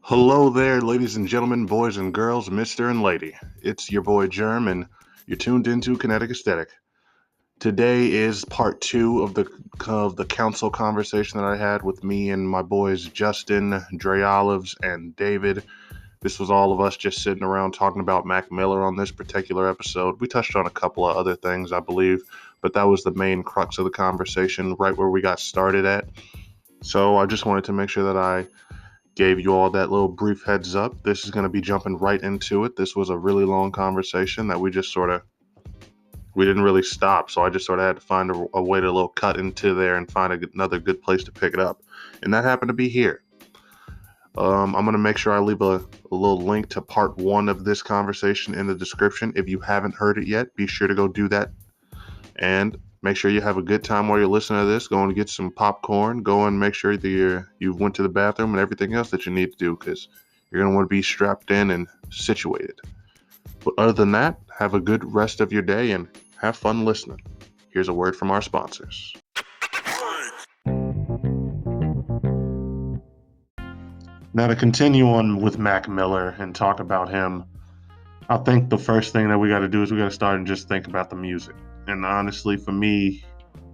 Hello there, ladies and gentlemen, boys and girls, Mr. and Lady. It's your boy Germ, and you're tuned into Kinetic Aesthetic. Today is part two of the council conversation that I had with me and my boys Justin, Dre Olives, and David. This was all of us just sitting around talking about Mac Miller on this particular episode. We touched on a couple of other things, I believe, but that was the main crux of the conversation, right where we got started at. So I just wanted to make sure that I gave you all that little brief heads up. This is going to be jumping right into it. This was a really long conversation that we didn't really stop. So I just sort of had to find a way to little cut into there and find another good place to pick it up. And that happened to be here. I'm going to make sure I leave a little link to part one of this conversation in the description. If you haven't heard it yet, be sure to go do that. And make sure you have a good time while you're listening to this. Go and get some popcorn. Go and make sure that you've went to the bathroom and everything else that you need to do, because you're going to want to be strapped in and situated. But other than that, have a good rest of your day and have fun listening. Here's a word from our sponsors. Now, to continue on with Mac Miller and talk about him, I think the first thing that we got to do is we got to start and just think about the music. And honestly, for me,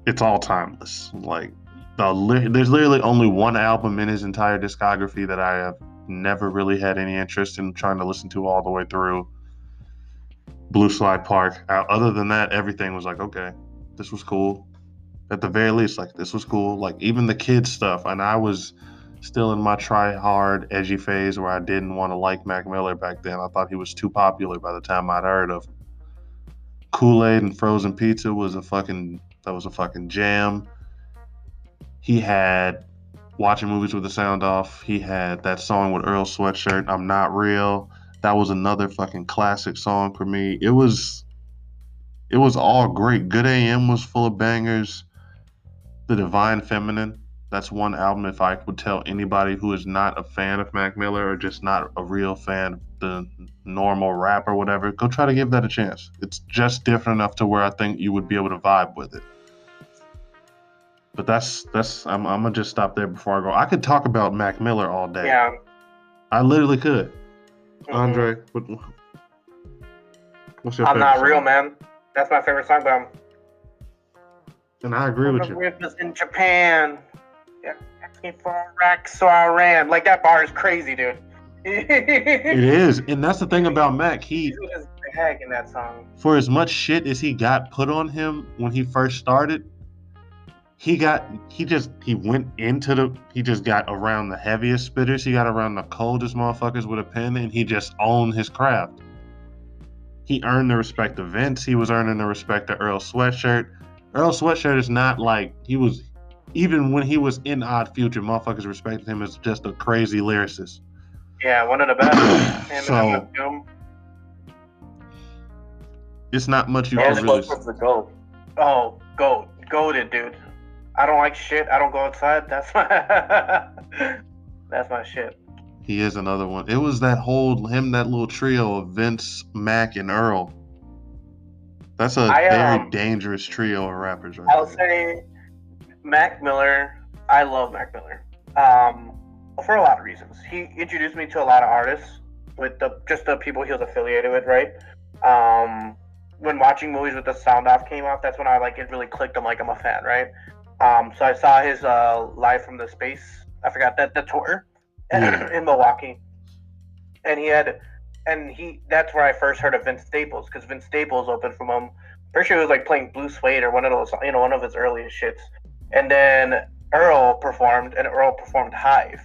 it's all timeless. Like, there's literally only one album in his entire discography that I have never really had any interest in trying to listen to all the way through. Blue Slide Park. Other than that, everything was like, okay, this was cool. At the very least, like, this was cool. Like, even the kids stuff. And I was still in my try-hard, edgy phase where I didn't want to like Mac Miller back then. I thought he was too popular by the time I'd heard of him. Kool-Aid and Frozen Pizza was a fucking jam. He had Watching Movies with the Sound Off. He had that song with Earl Sweatshirt, I'm Not Real. That was another fucking classic song for me. It was all great. Good AM was full of bangers. The Divine Feminine, that's one album if I would tell anybody who is not a fan of Mac Miller or just not a real fan of the normal rap or whatever, go try to give that a chance. It's just different enough to where I think you would be able to vibe with it. But I'm gonna just stop there before I go. I could talk about Mac Miller all day. Yeah. I literally could. Mm-hmm. Andre, what's your favorite I'm Not song? Real, man. That's my favorite song by him. And I agree with you. Rivers in Japan. Yeah, asking for a rack, so I ran. Like, that bar is crazy, dude. It is, and that's the thing about Mac. He is the heck in that song. For as much shit as he got put on him when he first started, he just got around the heaviest spitters. He got around the coldest motherfuckers with a pen, and he just owned his craft. He earned the respect of Vince. He was earning the respect of Earl Sweatshirt. Earl Sweatshirt is not like he was. Even when he was in Odd Future, motherfuckers respected him as just a crazy lyricist. Yeah, one of the best. So it's not much you can really. The GOAT. Oh, GOATED, dude. I don't like shit. I don't go outside. That's my shit. He is another one. It was that little trio of Vince, Mac, and Earl. That's a very dangerous trio of rappers right I'll say Mac Miller. I love Mac Miller. For a lot of reasons. He introduced me to a lot of artists with the people he was affiliated with, right? When Watching Movies with the Sound Off came out, that's when it really clicked. I'm a fan, right? So I saw his Live from the Space. I forgot the tour in Milwaukee, and that's where I first heard of Vince Staples, because Vince Staples opened from him. Pretty sure he was playing Blue Suede or one of those, one of his earliest shits. And then Earl performed Hive.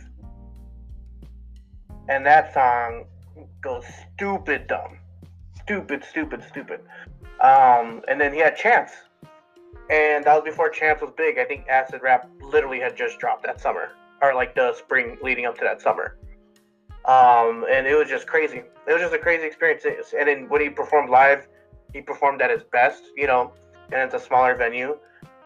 And that song goes stupid dumb. Stupid. And then he had Chance. And that was before Chance was big. I think Acid Rap literally had just dropped that summer. Or the spring leading up to that summer. And it was just crazy. It was just a crazy experience. And then when he performed live, he performed at his best, and it's a smaller venue.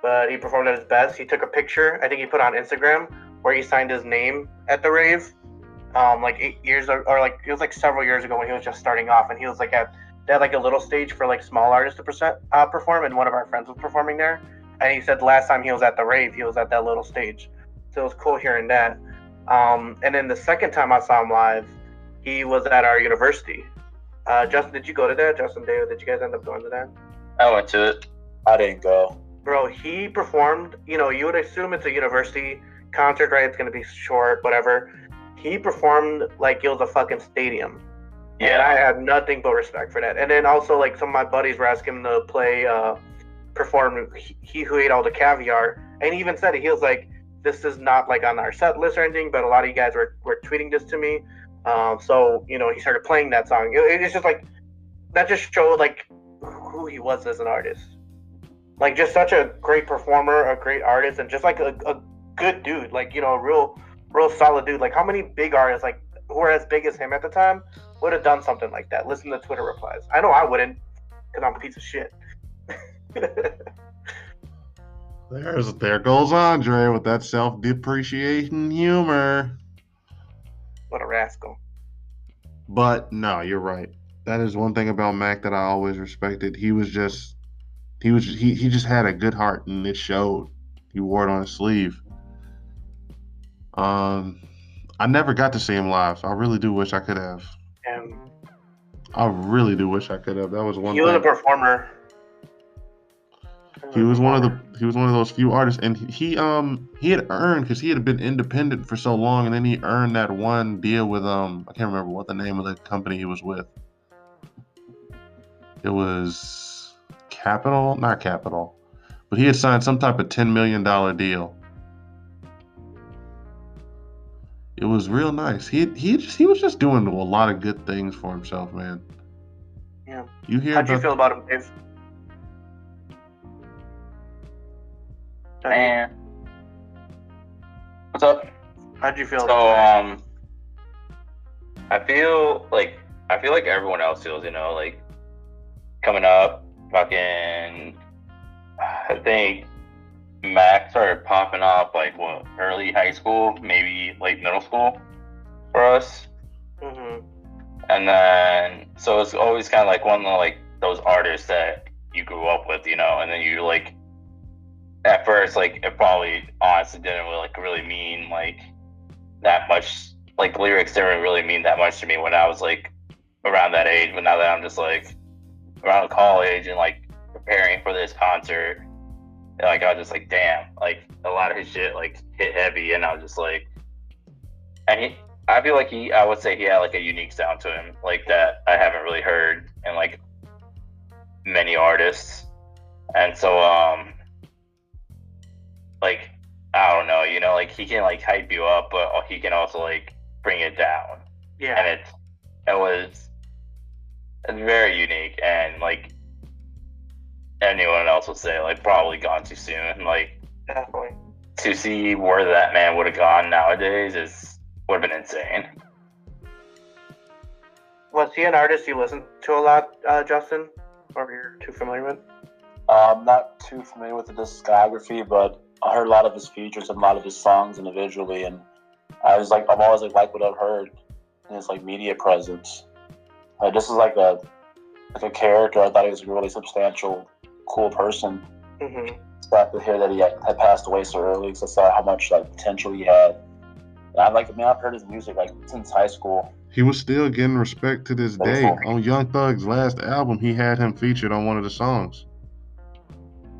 But he performed at his best. He took a picture, I think he put on Instagram, where he signed his name at the rave. 8 years or it was several years ago when he was just starting off, and he was they had a little stage for small artists to perform, and one of our friends was performing there. And he said the last time he was at the rave, he was at that little stage. So it was cool hearing that. And then the second time I saw him live, he was at our university. Justin, did you go to that? Justin, David, did you guys end up going to that? I went to it. I didn't go. Bro, he performed. You would assume it's a university concert, right? It's gonna be short, whatever. He performed like it was a fucking stadium. Yeah. And I had nothing but respect for that. And then also, like, some of my buddies were asking him to perform He Who Ate All the Caviar. And he even said it. He was like, this is not like on our set list or anything, but a lot of you guys were tweeting this to me. So, he started playing that song. It's just like, that just showed like who he was as an artist. Like, just such a great performer, a great artist, and just like a good dude. Like, a real solid dude. Like, how many big artists, like, who were as big as him at the time, would have done something like that? Listen to Twitter replies. I know I wouldn't, because I'm a piece of shit. There goes Andre with that self-depreciating humor. What a rascal. But no, you're right. That is one thing about Mac that I always respected. He just had a good heart, and it showed. He wore it on his sleeve. I never got to see him live. So I really do wish I could have. I really do wish I could have. That was one. He was a performer. He was one of those few artists, and he had earned, because he had been independent for so long, and then he earned that one deal with I can't remember what the name of the company he was with. It was not Capital, but he had signed some type of $10 million deal. It was real nice. He was just doing a lot of good things for himself, man. Yeah. How'd you feel about him, Dave? Man, what's up? How'd you feel? So, I feel like everyone else feels. Like, coming up, fucking, I think Mac started popping up like early high school, maybe late middle school for us. Mm-hmm. And then, so it's always kind of like one of like those artists that you grew up with, and then you like, at first, like, it probably honestly didn't really mean like that much. Like, the lyrics didn't really mean that much to me when I was like around that age. But now that I'm just like around college and like preparing for this concert, like, I was just like, damn, like, a lot of his shit like hit heavy, and I was just like, and I feel like I would say he had like a unique sound to him, like, that I haven't really heard in like many artists. And so like, I don't know, like, he can like hype you up, but he can also like bring it down. Yeah. And it's very unique, and like anyone else would say, like, probably gone too soon. Like, definitely. To see where that man would have gone nowadays would have been insane. Was he an artist you listened to a lot, Justin? Or you're too familiar with? I'm not too familiar with the discography, but I heard a lot of his features and a lot of his songs individually, and I've always like what I've heard in his like media presence. This is like a character. I thought he was a really substantial, cool person. Mm-hmm. Sad to hear that he had passed away so early, because I saw how much like potential he had. And I've heard his music like since high school. He was still getting respect to this day. On Young Thug's last album, he had him featured on one of the songs.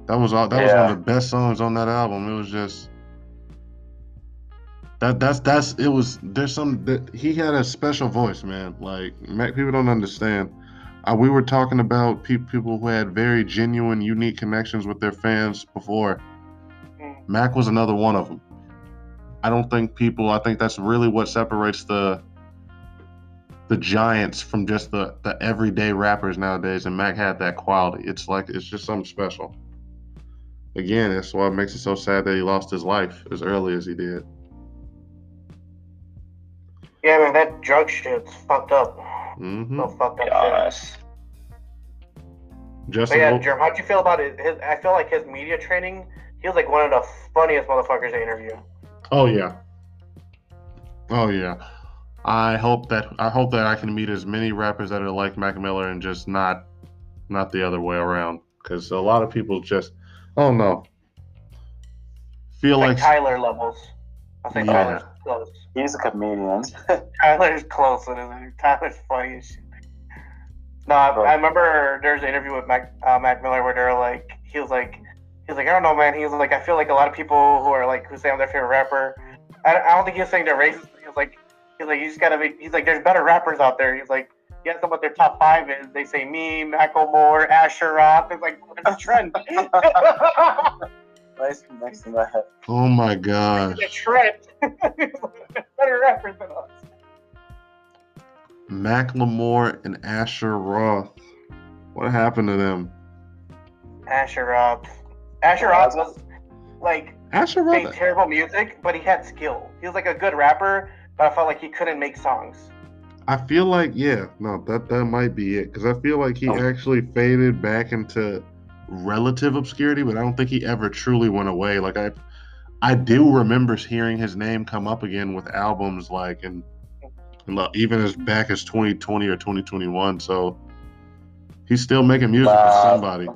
That was one of the best songs on that album. It was just he had a special voice, man. Like, people don't understand. We were talking about people who had very genuine, unique connections with their fans before. Mac was another one of them. I think that's really what separates the giants from just the everyday rappers nowadays, and Mac had that quality. It's just something special. Again, that's why it makes it so sad that he lost his life as early as he did. Yeah, man, that drug shit's fucked up. Mm-hmm. So fucked up honest. But yeah, Jerm, how'd you feel about it? I feel like his media training, he was like one of the funniest motherfuckers to interview. Oh yeah. I hope that I can meet as many rappers that are like Mac Miller, and just not the other way around. Because a lot of people just, I don't know, feel like Tyler levels. I'll say Yeah. Tyler's close. He's a comedian. Tyler's close. Tyler's funny as shit. No, I remember there's an interview with Mac Miller where they're like, he was like, I don't know, man. He was like, I feel like a lot of people who are like, who say I'm their favorite rapper. I don't think he was saying they're racist. He was like, you just gotta be. He's like, there's better rappers out there. He's like, you ask them what their top 5 is. They say me, Macklemore, Asher Roth. It's like, it's a trend. Nice connection I had. Oh my gosh. It's a trend. Better rappers than us. Macklemore and Asher Roth. What happened to them? Asher Roth. Asher Roth was like Asher made Roth. terrible music, but he had skill. He was like a good rapper, but I felt like he couldn't make songs. I feel like that might be it because I feel like he actually faded back into relative obscurity, but I don't think he ever truly went away. Like I do remember hearing his name come up again with albums like and even as back as 2020 or 2021. So he's still making music for somebody.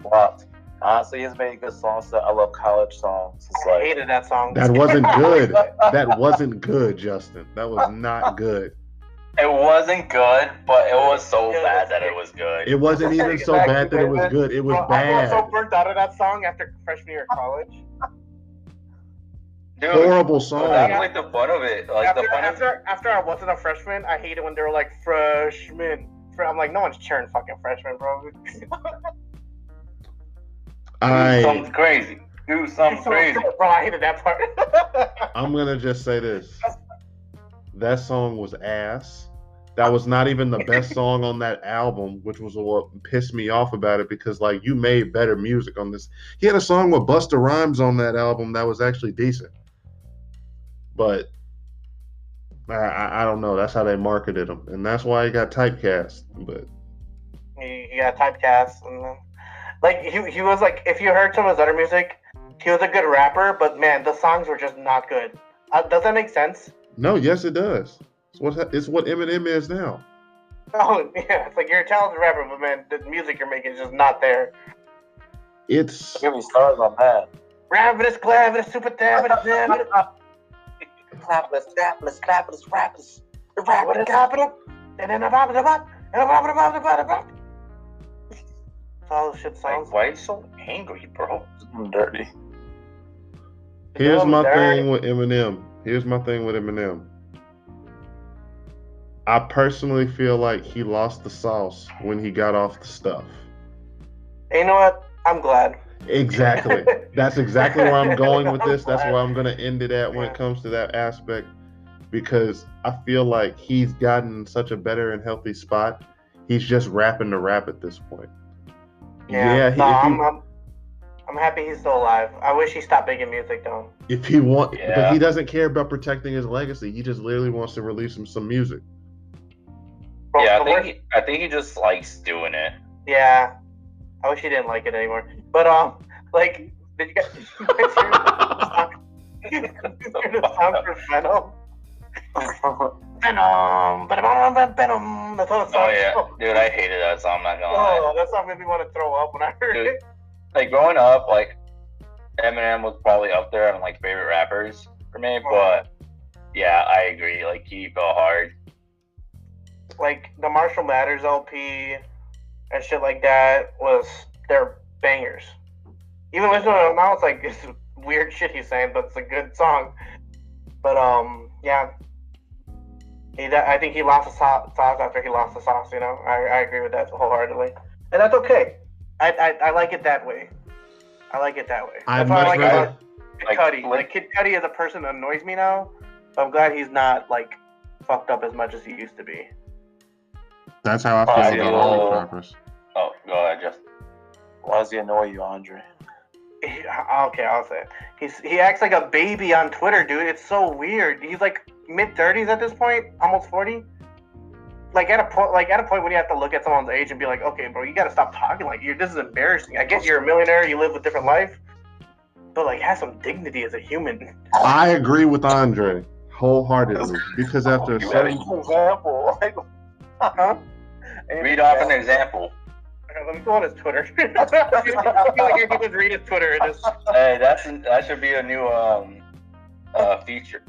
Wow. Honestly, he's made good songs. I love college songs. It's I hated that song. That wasn't good. That wasn't good, Justin. That was not good. It wasn't good, but it was so bad that it was good. It wasn't even so bad that it was good. It was bad. I got so burnt out of that song after freshman year of college. Dude, horrible song. That was like the fun of it. Like after I wasn't a freshman, I hated when they were like freshman. I'm like, no one's cheering fucking freshman, bro. Do something crazy. Do something crazy. Bro, I hated that part. I'm gonna just say this. That song was ass. That was not even the best song on that album, which was what pissed me off about it because, like, you made better music on this. He had a song with Busta Rhymes on that album that was actually decent. But I don't know. That's how they marketed him. And that's why he got typecast. But he got typecast. And then, like, he was like, if you heard some of his other music, he was a good rapper, but man, the songs were just not good. Does that make sense? No, yes, it does. It's what Eminem is now. Oh, yeah. It's like you're a talented rapper, but man, the music you're making is just not there. It's... Give me stars on that. Ravenous, clavitous, super tabbitous, tabbitous. Clapless, clapless, clapless, rapless. The rabbit capital. And then a bop, and a bop, and a bop, and a bop, and a bop, and a bop. That's all the shit songs. Like, why are you so angry, bro? I'm dirty. Here's my thing with Eminem. I personally feel like he lost the sauce when he got off the stuff. And you know what? I'm glad. Exactly. That's exactly where I'm going with this. That's where I'm going to end it at when it comes to that aspect. Because I feel like he's gotten such a better and healthy spot. He's just rapping to rap at this point. I'm happy he's still alive. I wish he stopped making music though. But he doesn't care about protecting his legacy. He just literally wants to release some music. Yeah, I think he just likes doing it. Yeah, I wish he didn't like it anymore. But like, did you guys hear the song for Venom? Venom. That's all the song. Oh yeah, dude, I hated that song. I'm not gonna lie. That song made me want to throw up when I heard it. Like growing up, like Eminem was probably up there on like favorite rappers for me, but yeah, I agree. Like he fell hard. Like the Marshall Mathers LP and shit like that they're bangers. Even listening to it now, it's like it's weird shit he's saying, but it's a good song. But yeah, I think he lost the sauce after he lost the sauce. You know, I agree with that wholeheartedly, and that's okay. I like it that way. That's why I like Kid Cudi. Like Kid Cudi as a person annoys me now. But I'm glad he's not like fucked up as much as he used to be. That's how I feel about all the rappers. Oh, go ahead, Justin. Why does he annoy you, Andre? Okay, I'll say it. He acts like a baby on Twitter, dude. It's so weird. He's like mid-30s at this point, almost 40. Like at a point when you have to look at someone's age and be like, okay, bro, you gotta stop talking like this is embarrassing. I get you're a millionaire, you live a different life, but like have some dignity as a human. I agree with Andre wholeheartedly because after a certain example, read off an example. Let me go on his Twitter. I feel like I can just read his Twitter. Hey, that should be a new feature.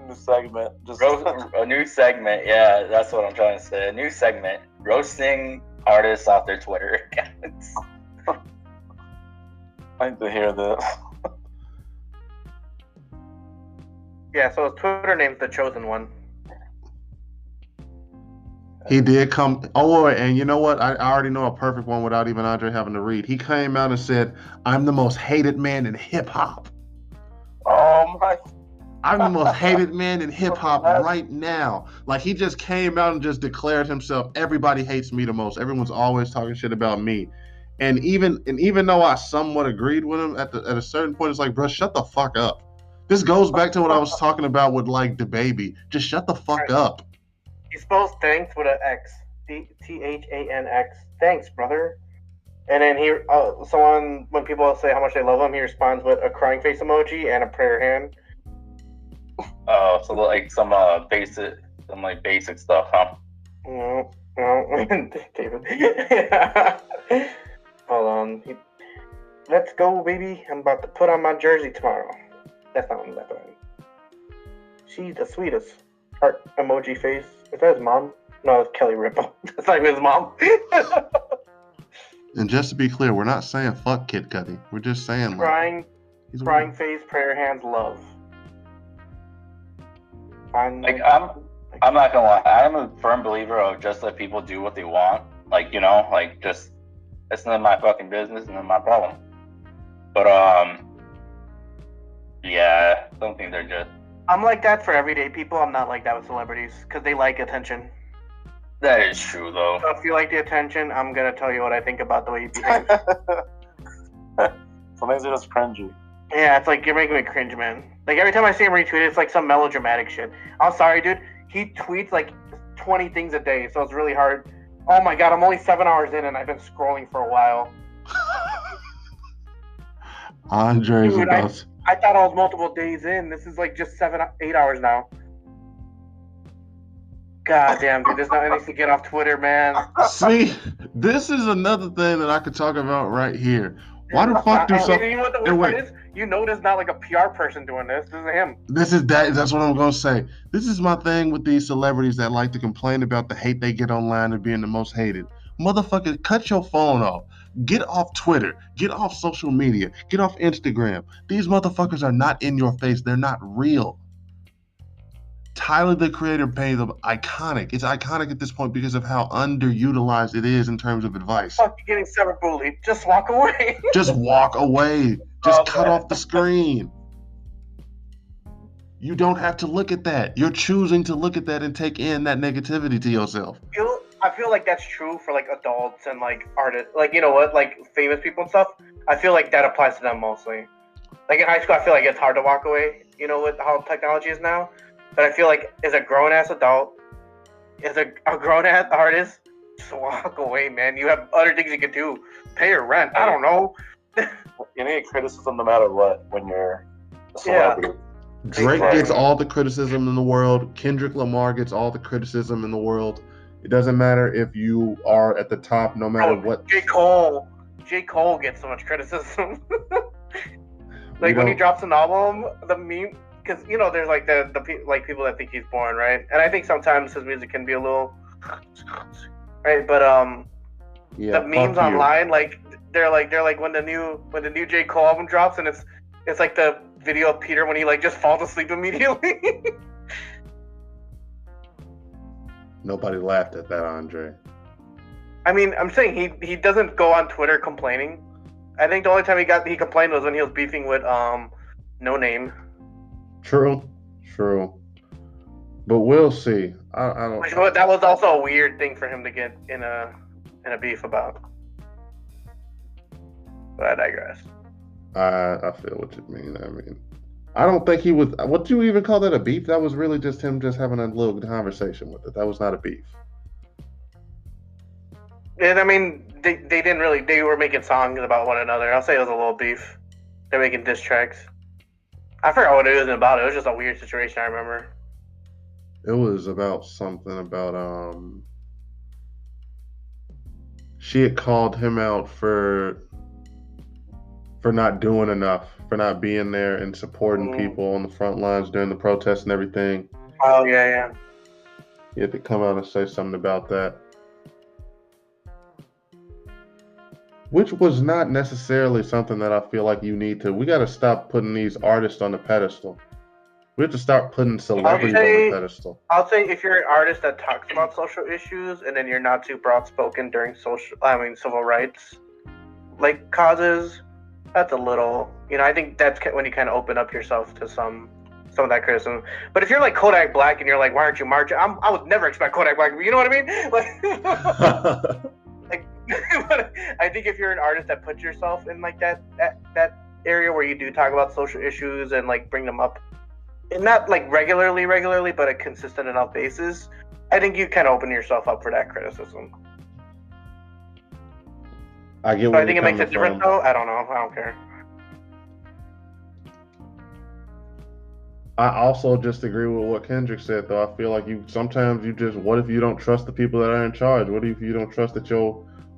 New segment. Just A new segment. Yeah, that's what I'm trying to say. A new segment. Roasting artists off their Twitter accounts. I need to hear this. Yeah, so his Twitter name's The Chosen One. He did come. Oh, and you know what? I already know a perfect one without even Andre having to read. He came out and said, "I'm the most hated man in hip hop. Oh my! I'm the most hated man in hip hop right now." Like he just came out and just declared himself. Everybody hates me the most. Everyone's always talking shit about me. And even though I somewhat agreed with him at a certain point, it's like, bro, shut the fuck up. This goes back to what I was talking about with like the baby. Just shut the fuck up. He spells thanks with an X. Thanx. Thanks, brother. And then when people say how much they love him, he responds with a crying face emoji and a prayer hand. Oh, so like some basic stuff, huh? No, David. Hold on. Let's go, baby. I'm about to put on my jersey tomorrow. That's not what I'm doing. She's the sweetest. Heart emoji face. Is that his mom? No, it's Kelly Ripa. That's not even his mom. And just to be clear, we're not saying fuck Kid Cudi. We're just saying crying face, prayer hands, love. I'm not gonna lie. I'm a firm believer of just let people do what they want. Like just it's none of my fucking business, none of my problem. But yeah, some things are just. I'm like that for everyday people. I'm not like that with celebrities because they like attention. That is true, though. So if you like the attention, I'm gonna tell you what I think about the way you behave. Sometimes it's just cringy. Yeah, it's like you're making me cringe, man. Like every time I see him retweet, it's like some melodramatic shit. I'm sorry, dude. He tweets like 20 things a day, so it's really hard. Oh my god, I'm only 7 hours in and I've been scrolling for a while. Andre's dude, about. I thought I was multiple days in. This is like just 8 hours now. God damn, dude, there's nothing needs to get off Twitter, man. See, this is another thing that I could talk about right here. Why the fuck do something? You know what the worst part is? You know there's not like a PR person doing this. This is him. That's what I'm gonna say. This is my thing with these celebrities that like to complain about the hate they get online and being the most hated. Motherfucker, cut your phone off. Get off Twitter. Get off social media. Get off Instagram. These motherfuckers are not in your face. They're not real. Tyler, the Creator, made them iconic. It's iconic at this point because of how underutilized it is in terms of advice. Fuck, you're getting cyberbullied. Just walk away. Just walk away. Just cut off the screen. You don't have to look at that. You're choosing to look at that and take in that negativity to yourself. I feel like that's true for like adults and like artists, like you know what, like famous people and stuff. I feel like that applies to them mostly. Like in high school, I feel like it's hard to walk away. You know, with how technology is now. But I feel like as a grown-ass adult, as a grown-ass artist, just walk away, man. You have other things you can do. Pay your rent. I don't know. You need criticism no matter what when you're a celebrity. Yeah. Drake gets all the criticism in the world. Kendrick Lamar gets all the criticism in the world. It doesn't matter if you are at the top, no matter what. J. Cole gets so much criticism. Like when he drops an album, the meme. Because you know, there's like the people that think he's boring, right? And I think sometimes his music can be a little, right? But the memes online, like they're like when the new J. Cole album drops, and it's like the video of Peter when he like just falls asleep immediately. Nobody laughed at that, Andre. I mean, I'm saying he doesn't go on Twitter complaining. I think the only time he complained was when he was beefing with No Name. True. But we'll see. I don't. That was also a weird thing for him to get in a beef about. But I digress. I feel what you mean. I mean, I don't think he was. What do you even call that a beef? That was really just him just having a little conversation with it. That was not a beef. And I mean, they didn't really. They were making songs about one another. I'll say it was a little beef. They're making diss tracks. I forgot what it was about. It was just a weird situation. I remember. It was about something about she had called him out for for not doing enough, for not being there and supporting people on the front lines during the protests and everything. Oh, yeah. He had to come out and say something about that. Which was not necessarily something that I feel like you need to. We got to stop putting these artists on the pedestal. We have to start putting celebrities on the pedestal. I'll say if you're an artist that talks about social issues and then you're not too broad spoken during civil rights like causes, that's a little, I think that's when you kind of open up yourself to some of that criticism. But if you're like Kodak Black and you're like, why aren't you marching? I would never expect Kodak Black. You know what I mean? Like, I think if you're an artist that puts yourself in like that area where you do talk about social issues and like bring them up, and not like regularly, but a consistent enough basis, I think you kind of open yourself up for that criticism. I get. So I think it makes a difference, though. I don't know. I don't care. I also just agree with what Kendrick said, though. I feel like sometimes what if you don't trust the people that are in charge? What if you don't trust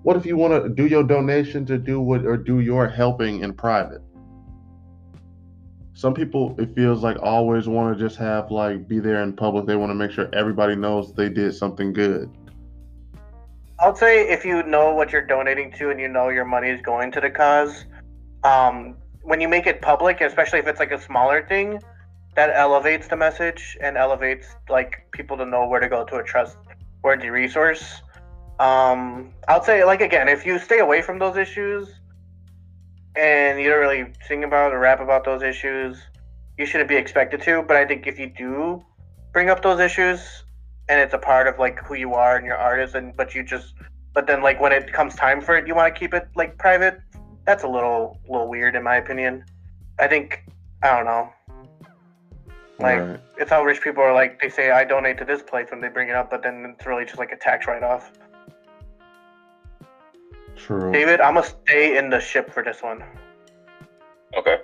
what if you want to do your donation to do your helping in private? Some people, it feels like, always want to just have be there in public. They want to make sure everybody knows they did something good. I'll say if you know what you're donating to and you know your money is going to the cause, when you make it public, especially if it's like a smaller thing, that elevates the message and elevates like people to know where to go to a trustworthy resource. I'll say, again, if you stay away from those issues and you don't really sing about or rap about those issues, you shouldn't be expected to. But I think if you do bring up those issues and it's a part of who you are and your artist, but then when it comes time for it, you want to keep it private, that's a little weird in my opinion. I don't know. Right. It's how rich people are they say, I donate to this place when they bring it up, but then it's really just a tax write-off. True. David, I'm going to stay in the ship for this one. Okay.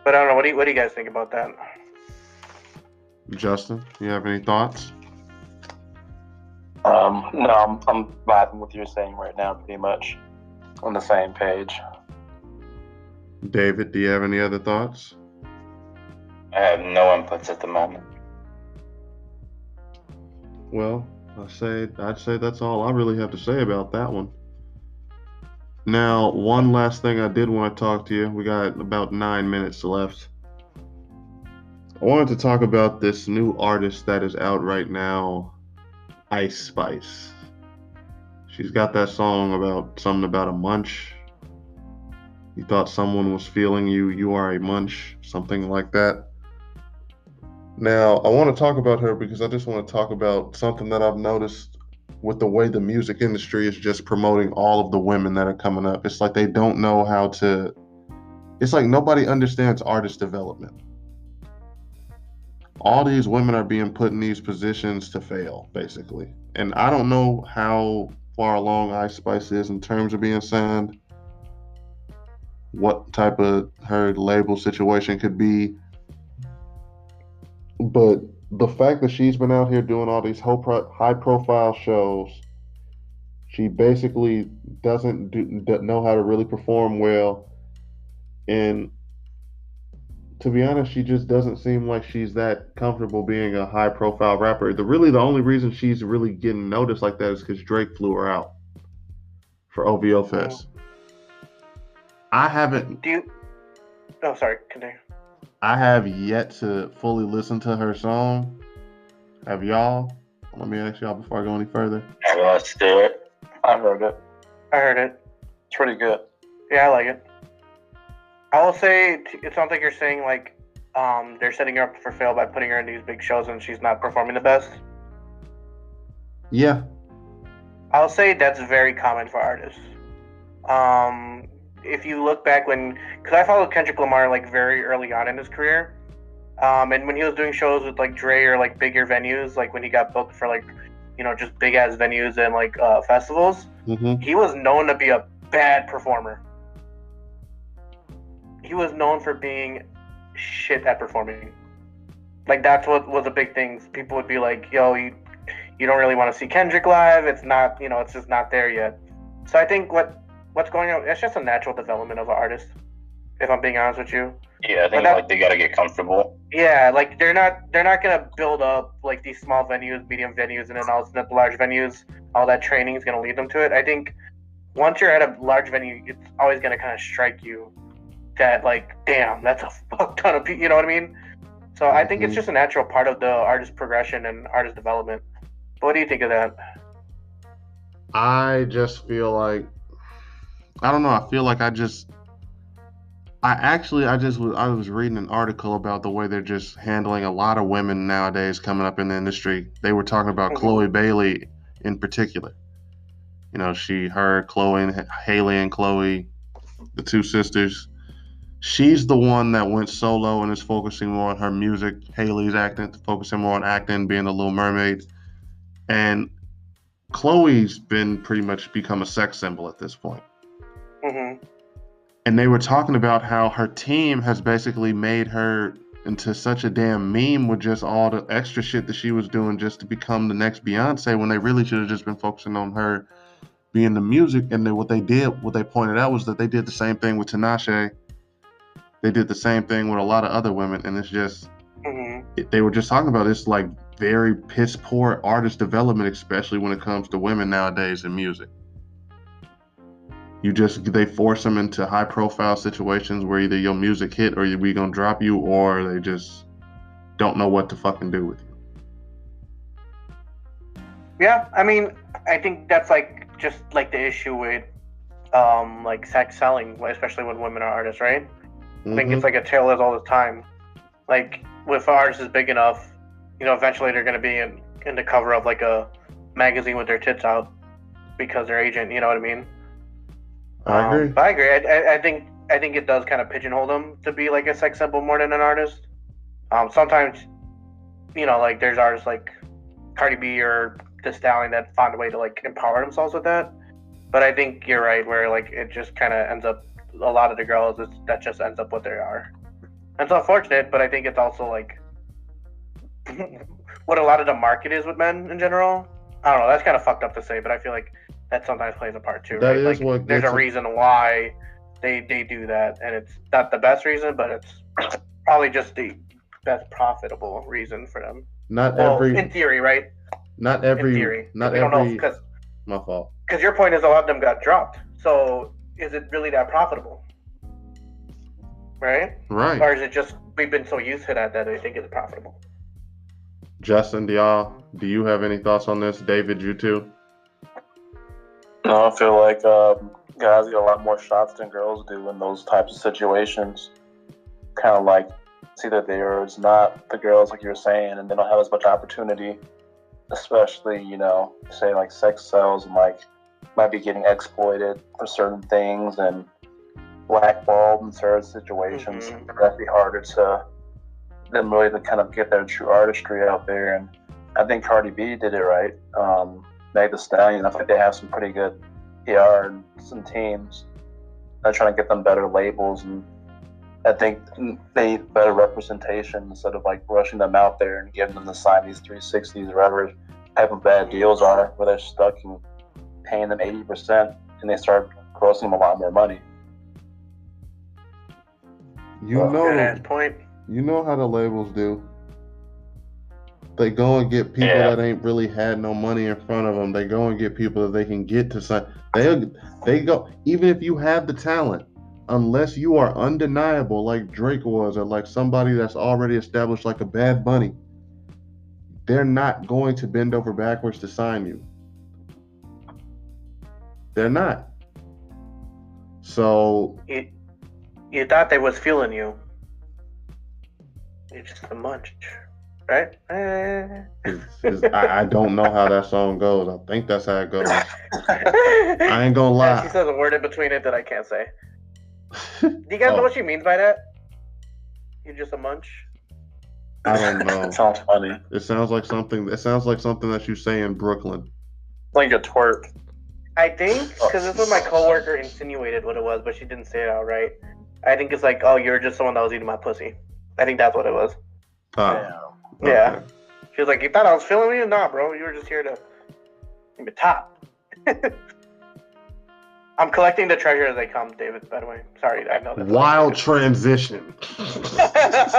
But I don't know, what do you guys think about that? Justin, you have any thoughts? No, I'm vibing with what you're saying right now, pretty much on the same page. David, do you have any other thoughts? I have no inputs at the moment. Well, I'd say that's all I really have to say about that one. Now, one last thing I did want to talk to you. We got about 9 minutes left. I wanted to talk about this new artist that is out right now, Ice Spice. She's got that song about a munch. You thought someone was feeling you, you are a munch, something like that. Now, I want to talk about her because I just want to talk about something that I've noticed with the way the music industry is just promoting all of the women that are coming up. It's like they don't know it's like nobody understands artist development. All these women are being put in these positions to fail, basically. And I don't know how far along Ice Spice is in terms of being signed, what type of her label situation could be. But the fact that she's been out here doing all these high profile shows, she basically doesn't know how to really perform well. And to be honest, she just doesn't seem like she's that comfortable being a high profile rapper. The only reason she's really getting noticed like that is because Drake flew her out for OVO Fest. I haven't. Oh, sorry. Continue. I have yet to fully listen to her song. Have y'all? Let me ask y'all before I go any further. Let's do it. I heard it. It's pretty good. Yeah, I like it. I will say it sounds like you're saying they're setting her up for fail by putting her in these big shows and she's not performing the best. Yeah. I'll say that's very common for artists. If you look back because I followed Kendrick Lamar very early on in his career, and when he was doing shows with Dre or bigger venues, when he got booked for just big ass venues and festivals, he was known to be a bad performer. He was known for being shit at performing. That's what was a big thing. People would be like, yo, you don't really want to see Kendrick live. It's not, it's just not there yet. So I think what's going on, it's just a natural development of an artist, if I'm being honest with you. Yeah, I think like they gotta get comfortable. Yeah, like they're not gonna build up like these small venues, medium venues, and then all of a sudden the large venues, all that training is gonna lead them to it. I think once you're at a large venue, it's always gonna kind of strike you that like, damn, that's a fuck ton of people. You know what I mean? So I think it's just a natural part of the artist progression and artist development. But what do you think of that? I just feel like, I don't know. I feel like I was reading an article about the way they're just handling a lot of women nowadays coming up in the industry. They were talking about Chloe Bailey in particular. You know, Chloe and Haley and Chloe, the two sisters. She's the one that went solo and is focusing more on her music. Haley's focusing more on acting, being the Little Mermaid. And Chloe's been pretty much become a sex symbol at this point. Mm-hmm. And they were talking about how her team has basically made her into such a damn meme with just all the extra shit that she was doing just to become the next Beyonce, when they really should have just been focusing on her being the music. And then what they pointed out was that they did the same thing with Tinashe. They did the same thing with a lot of other women, and it's just, they were just talking about it's like very piss poor artist development, especially when it comes to women nowadays in music. They force them into high profile situations where either your music hit or we gonna drop you, or they just don't know what to fucking do with you. Yeah, I mean, I think that's like just like the issue with like sex selling, especially when women are artists, right? I think it's like a tale as all the time. Like, if an artist is big enough, you know, eventually they're going to be in the cover of like a magazine with their tits out because their agent, you know what I mean? I agree. But I agree. I think it does kind of pigeonhole them to be like a sex symbol more than an artist. Sometimes, you know, like there's artists like Cardi B or The Stallion that find a way to like empower themselves with that. But I think you're right, where like it just kind of ends up, a lot of the girls, that just ends up what they are. It's unfortunate, but I think it's also like what a lot of the market is with men in general. I don't know, that's kind of fucked up to say, but I feel like that sometimes plays a part too. That right? is like, what there's a reason why they do that, and it's not the best reason, but it's probably just the best profitable reason for them. In theory, right? Not every. In theory, not we every. Don't know because my fault. Because your point is a lot of them got dropped. So is it really that profitable? Right? Right. Or is it just we've been so used to that they think it's profitable? Justin, do you have any thoughts on this? David, you too? No, I feel like guys get a lot more shots than girls do in those types of situations. Kind of like, it's either there or it's not. The girls, like you were saying, and they don't have as much opportunity, especially, you know, say like sex sells and like might be getting exploited for certain things and blackballed in certain situations. That'd be harder to them really to kind of get their true artistry out there. And I think Cardi B did it right. Meg Thee Stallion, I think they have some pretty good PR and some teams. They're trying to get them better labels, and I think they need better representation instead of like rushing them out there and getting them to sign these 360s or whatever type of bad deals are, where they're stuck and paying them 80% and they start grossing them a lot more money. You know how the labels do. They go and get people that ain't really had no money in front of them. They go and get people that they can get to sign. They go, even if you have the talent, unless you are undeniable like Drake was, or like somebody that's already established like a Bad Bunny, they're not going to bend over backwards to sign you. They're not. So you thought they was feeling you. You're just a munch, right? I don't know how that song goes. I think that's how it goes. I ain't gonna lie. Yeah, she says a word in between it that I can't say. Do you guys know what she means by that? You're just a munch? I don't know. It sounds funny. It sounds like something that you say in Brooklyn. Like a twerp. I think, because this was my coworker insinuated what it was, but she didn't say it outright. I think it's like, oh, you're just someone that was eating my pussy. I think that's what it was. Yeah. Yeah. She was like, you thought I was feeling you? Nah, bro. You were just here to give me top. I'm collecting the treasure as they come, David, by the way. Sorry, I know that's Wild transition. That's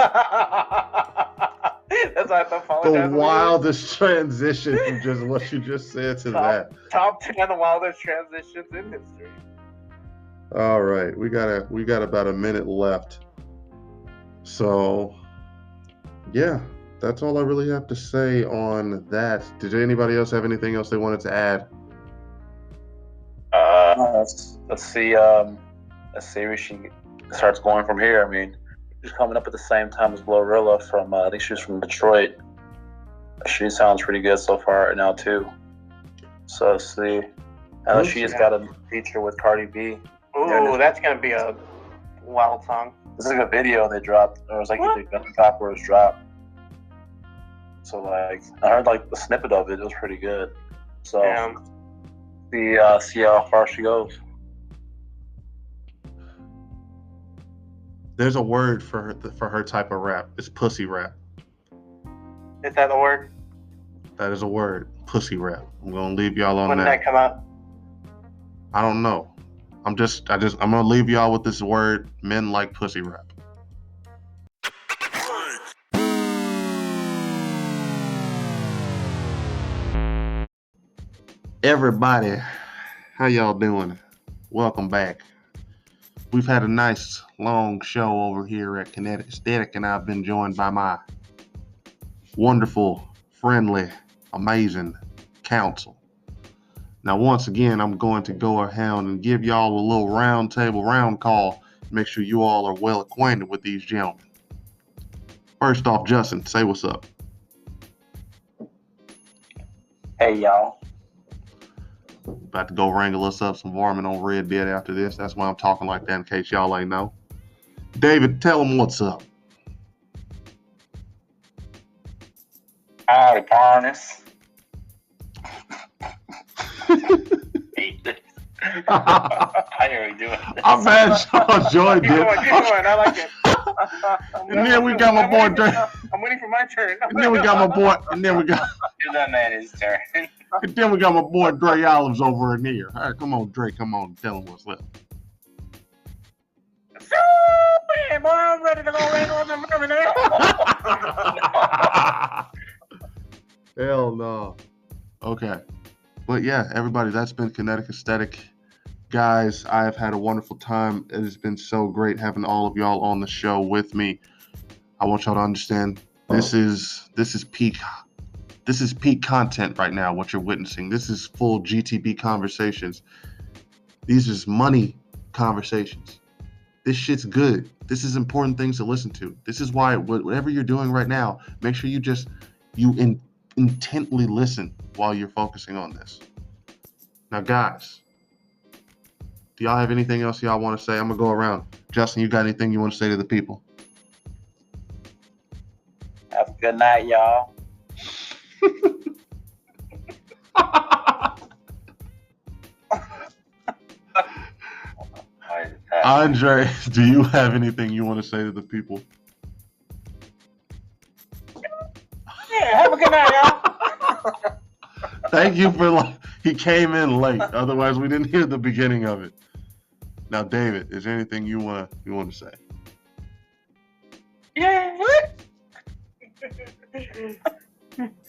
why I have to apologize. The wildest transition from just what you just said to that. Top 10 wildest transitions in history. All right, we got about a minute left. So, yeah, that's all I really have to say on that. Did anybody else have anything else they wanted to add? Let's see. Let's see where she starts going from here. I mean, she's coming up at the same time as Glorilla from. I think she's from Detroit. She sounds pretty good so far right now too. So let's see. I know she just got a feature with Cardi B. Ooh, that's gonna be a wild song. This is like a video they dropped. It was like the top where it was dropped. So like, I heard like the snippet of it. It was pretty good. So see how far she goes. There's a word for her type of rap. It's pussy rap. Is that the word? That is a word. Pussy rap. I'm gonna leave y'all on that. When did that come out? I don't know. I'm gonna leave y'all with this word. Men like pussy rap. Everybody, how y'all doing? Welcome back. We've had a nice long show over here at Kinetic Aesthetic, and I've been joined by my wonderful, friendly, amazing counsel. Now, once again, I'm going to go around and give y'all a little round call. Make sure you all are well acquainted with these gentlemen. First off, Justin, say what's up. Hey, y'all. About to go wrangle us up some varmint on Red Dead after this. That's why I'm talking like that in case y'all ain't know. David, tell them what's up. Howdy, partners. How are we doing? I'm mad y'all enjoyed it. Keep going. I like it. And then we got my boy Dre. I'm waiting for my turn. And then we got my boy. And then we got. Give that man his turn. And then we got my boy Dre Olives over in here. All right, come on, Dre. Come on, tell him what's up. So, man, boy, I'm ready to go right on the terminal. Hell no. Okay. But yeah, everybody, that's been Kinetic Aesthetic. Guys, I have had a wonderful time. It has been so great having all of y'all on the show with me. I want y'all to understand this is peak content right now, what you're witnessing. This is full GTB conversations. These is money conversations. This shit's good. This is important things to listen to. This is why whatever you're doing right now, make sure you intently listen while you're focusing on this. Now, guys, do y'all have anything else y'all want to say? I'm going to go around. Justin, you got anything you want to say to the people? Have a good night, y'all. Andre, do you have anything you want to say to the people? Yeah, have a good night, y'all. Thank you for he came in late. Otherwise, we didn't hear the beginning of it. Now, David, is there anything you want to say? Yeah.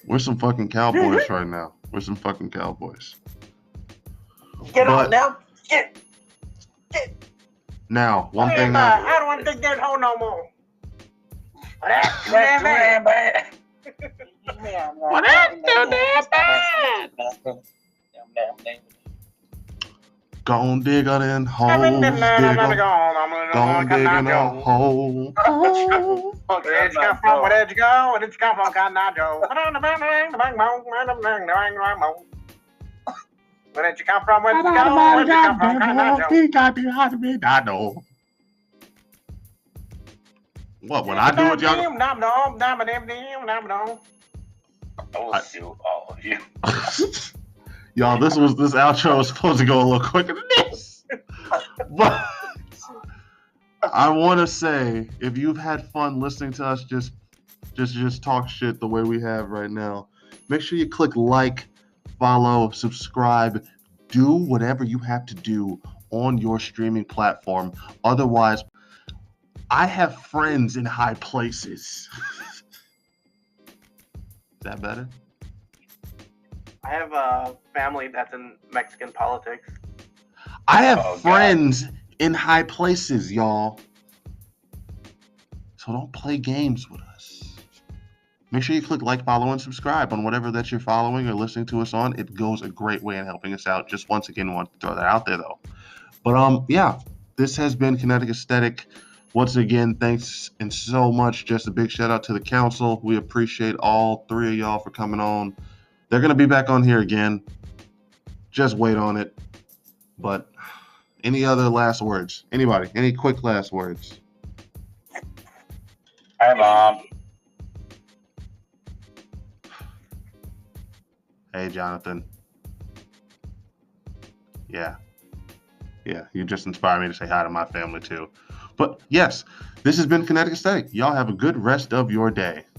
We're some fucking cowboys right now. We're some fucking cowboys. Get on now. Get. Now, one thing I don't want to take that hole no more. What Gon' dig it in holes. Gon' dig in a hole. Where'd you come from? Where'd you go? Where'd you come from, Cotton Eye Joe? Where did you come from? Where'd you go? Where'd you come from, Cotton Eye Joe? What, when I do it, y'all? I will sue all of you. Y'all, this outro was supposed to go a little quicker than this. But I want to say, if you've had fun listening to us just talk shit the way we have right now, make sure you click like, follow, subscribe, do whatever you have to do on your streaming platform. Otherwise, I have friends in high places. Is that better? I have a family that's in Mexican politics. I have Oh, God. friends in high places, y'all. So don't play games with us. Make sure you click like, follow, and subscribe on whatever that you're following or listening to us on. It goes a great way in helping us out. Just once again, want to throw that out there, though. But yeah, this has been Kinetic Aesthetic. Once again, thanks and so much. Just a big shout out to the council. We appreciate all three of y'all for coming on. They're gonna be back on here again. Just wait on it. But any other last words? Anybody? Any quick last words? Hi, Mom. Hey, Jonathan. Yeah, you just inspired me to say hi to my family too. But yes, this has been Kinetic Aesthetic. Y'all have a good rest of your day.